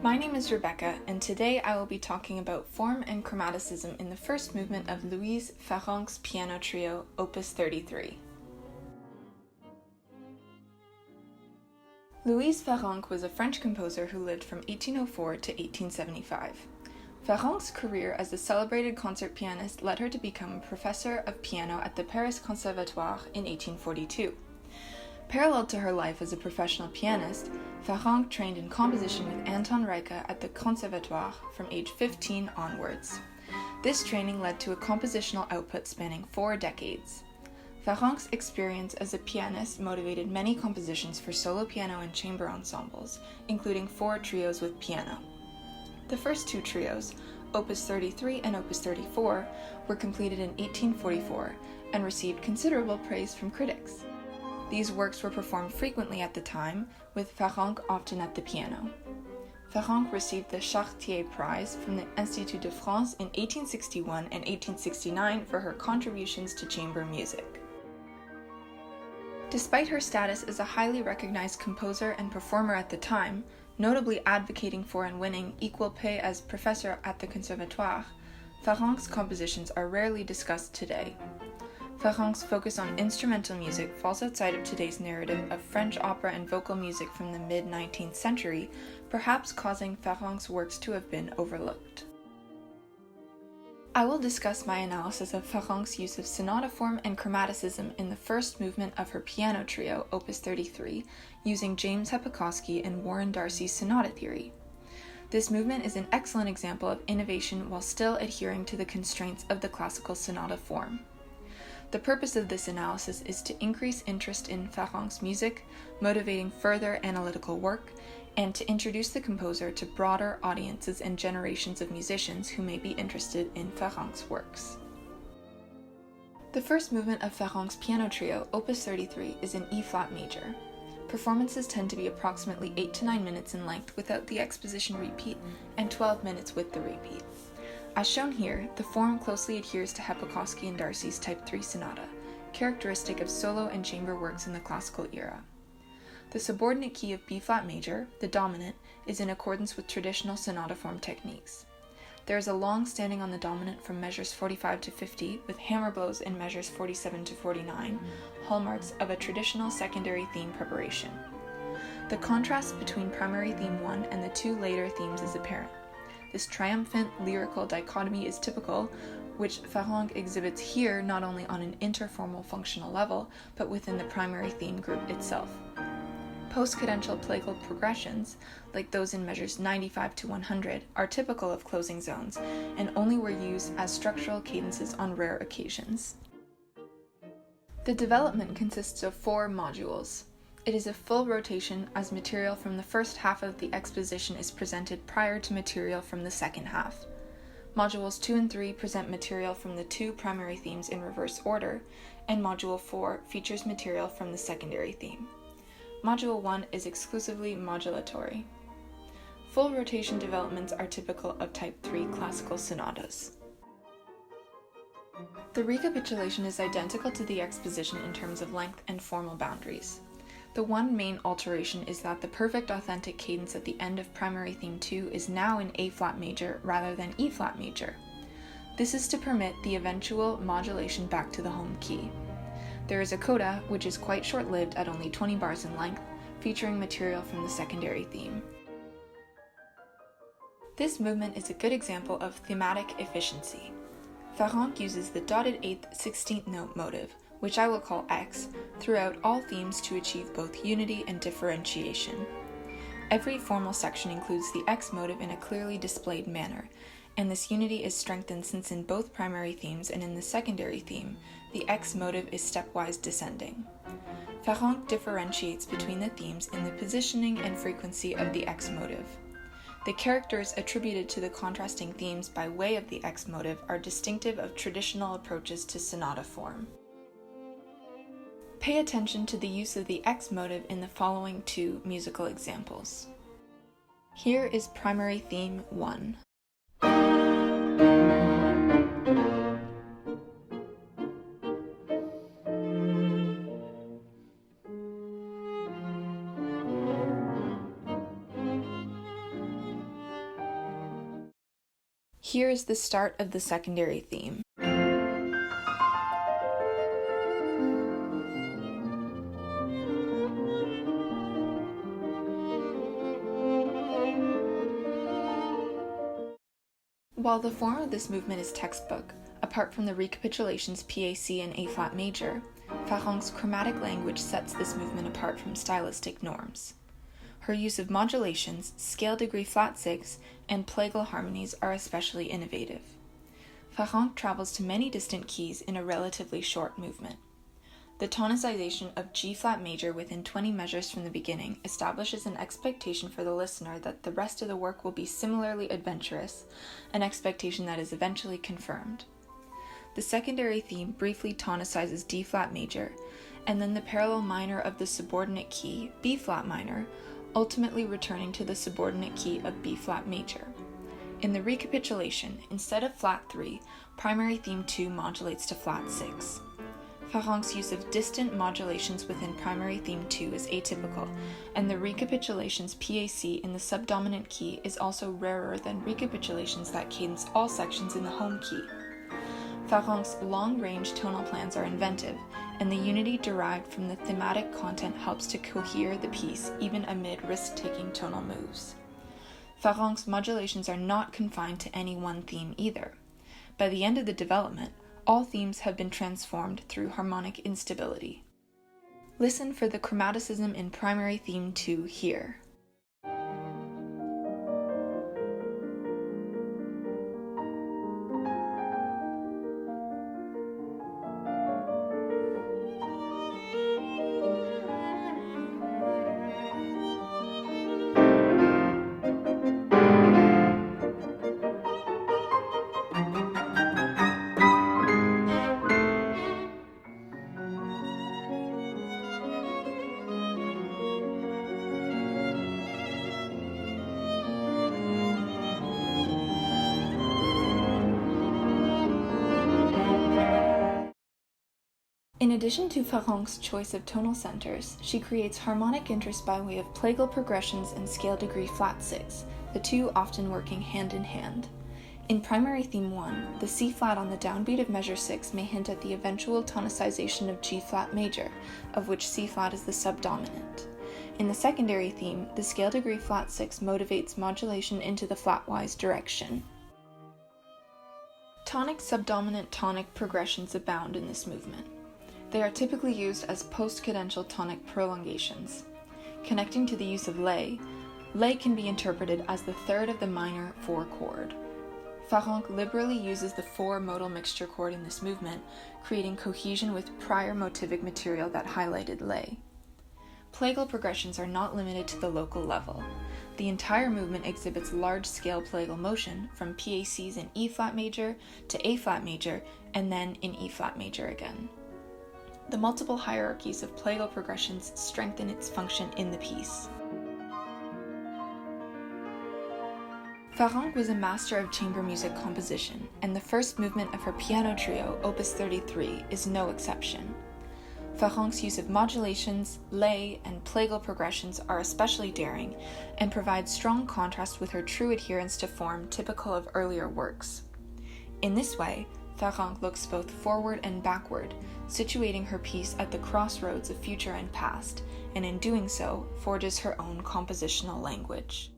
My name is Rebecca, and today I will be talking about form and chromaticism in the first movement of Louise Farrenc's Piano Trio, Opus 33. Louise Farrenc was a French composer who lived from 1804 to 1875. Farrenc's career as a celebrated concert pianist led her to become a professor of piano at the Paris Conservatoire in 1842. Parallel to her life as a professional pianist, Farrenc trained in composition with Anton Reicha at the Conservatoire from age 15 onwards. This training led to a compositional output spanning 4 decades. Farrenc's experience as a pianist motivated many compositions for solo piano and chamber ensembles, including 4 trios with piano. The first 2 trios, Opus 33 and Opus 34, were completed in 1844 and received considerable praise from critics. These works were performed frequently at the time, with Farrenc often at the piano. Farrenc received the Chartier Prize from the Institut de France in 1861 and 1869 for her contributions to chamber music. Despite her status as a highly recognized composer and performer at the time, notably advocating for and winning equal pay as professor at the Conservatoire, Farrenc's compositions are rarely discussed today. Farrenc's focus on instrumental music falls outside of today's narrative of French opera and vocal music from the mid-19th century, perhaps causing Farrenc's works to have been overlooked. I will discuss my analysis of Farrenc's use of sonata form and chromaticism in the first movement of her piano trio, Opus 33, using James Hepakoski and Warren Darcy's sonata theory. This movement is an excellent example of innovation while still adhering to the constraints of the classical sonata form. The purpose of this analysis is to increase interest in Farrenc's music, motivating further analytical work, and to introduce the composer to broader audiences and generations of musicians who may be interested in Farrenc's works. The first movement of Farrenc's piano trio, Opus 33, is in E-flat major. Performances tend to be approximately 8 to 9 minutes in length without the exposition repeat, and 12 minutes with the repeat. As shown here, the form closely adheres to Hepakoski and Darcy's Type 3 sonata, characteristic of solo and chamber works in the classical era. The subordinate key of B-flat major, the dominant, is in accordance with traditional sonata form techniques. There is a long standing on the dominant from measures 45 to 50, with hammer blows in measures 47 to 49, hallmarks of a traditional secondary theme preparation. The contrast between primary theme 1 and the 2 later themes is apparent. This triumphant lyrical dichotomy is typical, which Farrenc exhibits here not only on an interformal functional level, but within the primary theme group itself. Post-cadential Plagal progressions, like those in measures 95 to 100, are typical of closing zones, and only were used as structural cadences on rare occasions. The development consists of 4 modules. It is a full rotation as material from the first half of the exposition is presented prior to material from the second half. Modules 2 and 3 present material from the 2 primary themes in reverse order, and Module 4 features material from the secondary theme. Module 1 is exclusively modulatory. Full rotation developments are typical of Type 3 classical sonatas. The recapitulation is identical to the exposition in terms of length and formal boundaries. The one main alteration is that the perfect authentic cadence at the end of primary theme 2 is now in A-flat major rather than E-flat major. This is to permit the eventual modulation back to the home key. There is a coda, which is quite short-lived at only 20 bars in length, featuring material from the secondary theme. This movement is a good example of thematic efficiency. Farrenc uses the dotted 8th 16th note motive, which I will call X, throughout all themes to achieve both unity and differentiation. Every formal section includes the X motive in a clearly displayed manner, and this unity is strengthened since in both primary themes and in the secondary theme, the X motive is stepwise descending. Farrenc differentiates between the themes in the positioning and frequency of the X motive. The characters attributed to the contrasting themes by way of the X motive are distinctive of traditional approaches to sonata form. Pay attention to the use of the X motive in the following 2 musical examples. Here is primary theme 1. Here is the start of the secondary theme. While the form of this movement is textbook, apart from the recapitulations PAC and A-flat major, Farrenc's chromatic language sets this movement apart from stylistic norms. Her use of modulations, scale degree flat 6, and Plagal harmonies are especially innovative. Farrenc travels to many distant keys in a relatively short movement. The tonicization of G-flat major within 20 measures from the beginning establishes an expectation for the listener that the rest of the work will be similarly adventurous, an expectation that is eventually confirmed. The secondary theme briefly tonicizes D-flat major, and then the parallel minor of the subordinate key, B-flat minor, ultimately returning to the subordinate key of B-flat major. In the recapitulation, instead of flat 3, primary theme 2 modulates to flat 6. Farrenc's use of distant modulations within primary theme 2 is atypical, and the recapitulations PAC in the subdominant key is also rarer than recapitulations that cadence all sections in the home key. Farrenc's long-range tonal plans are inventive, and the unity derived from the thematic content helps to cohere the piece even amid risk-taking tonal moves. Farrenc's modulations are not confined to any one theme either. By the end of the development, all themes have been transformed through harmonic instability. Listen for the chromaticism in primary theme 2 here. In addition to Farrenc's choice of tonal centers, she creates harmonic interest by way of Plagal progressions and scale degree flat 6, the two often working hand in hand. In primary theme 1, the C-flat on the downbeat of measure 6 may hint at the eventual tonicization of G-flat major, of which C-flat is the subdominant. In the secondary theme, the scale degree flat 6 motivates modulation into the flatwise direction. Tonic subdominant tonic progressions abound in this movement. They are typically used as post-cadential tonic prolongations. Connecting to the use of lay can be interpreted as the third of the minor 4 chord. Farrenc liberally uses the 4 modal mixture chord in this movement, creating cohesion with prior motivic material that highlighted lay. Plagal progressions are not limited to the local level. The entire movement exhibits large-scale plagal motion from PACs in E-flat major to A-flat major and then in E-flat major again. The multiple hierarchies of plagal progressions strengthen its function in the piece. Farrenc was a master of chamber music composition, and the first movement of her piano trio, Opus 33, is no exception. Farrenc's use of modulations, lay, and plagal progressions are especially daring and provide strong contrast with her true adherence to form typical of earlier works. In this way, Farrenc looks both forward and backward, situating her piece at the crossroads of future and past, and in doing so, forges her own compositional language.